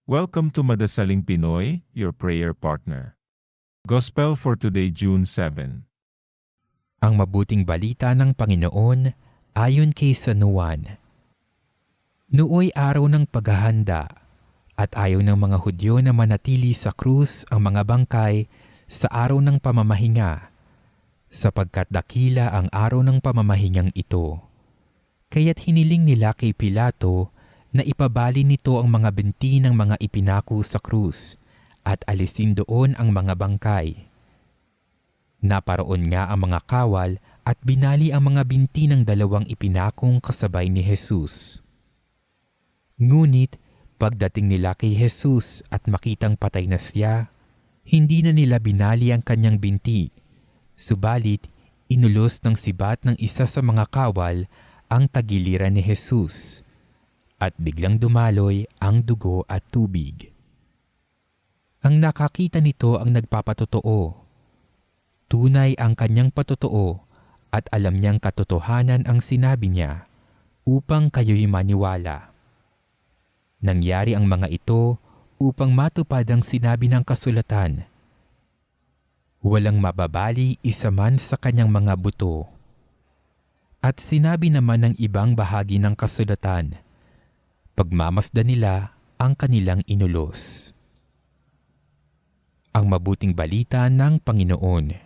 Welcome to Madasaling Pinoy, your prayer partner. Gospel for today, June 7. Ang mabuting balita ng Panginoon ayon kay San Juan. Nooy araw ng paghahanda at ayaw ng mga Hudyo na manatili sa krus ang mga bangkay sa araw ng pamamahinga, sapagkat dakila ang araw ng pamamahingang ito. Kaya't hiniling nila kay Pilato na ipabali nito ang mga binti ng mga ipinako sa krus at alisin doon ang mga bangkay. Naparoon nga ang mga kawal at binali ang mga binti ng dalawang ipinakong kasabay ni Jesus. Ngunit pagdating nila kay Jesus at makitang patay na siya, hindi na nila binali ang kanyang binti, subalit inulos ng sibat ng isa sa mga kawal ang tagiliran ni Jesus, at biglang dumaloy ang dugo at tubig. Ang nakakita nito ang nagpapatotoo. Tunay ang kanyang patotoo at alam niyang katotohanan ang sinabi niya upang kayo'y maniwala. Nangyari ang mga ito upang matupad ang sinabi ng kasulatan. Walang mababali isa man sa kanyang mga buto. At sinabi naman ng ibang bahagi ng kasulatan, pagmamasdan nila ang kanilang inulos. Ang mabuting balita ng Panginoon.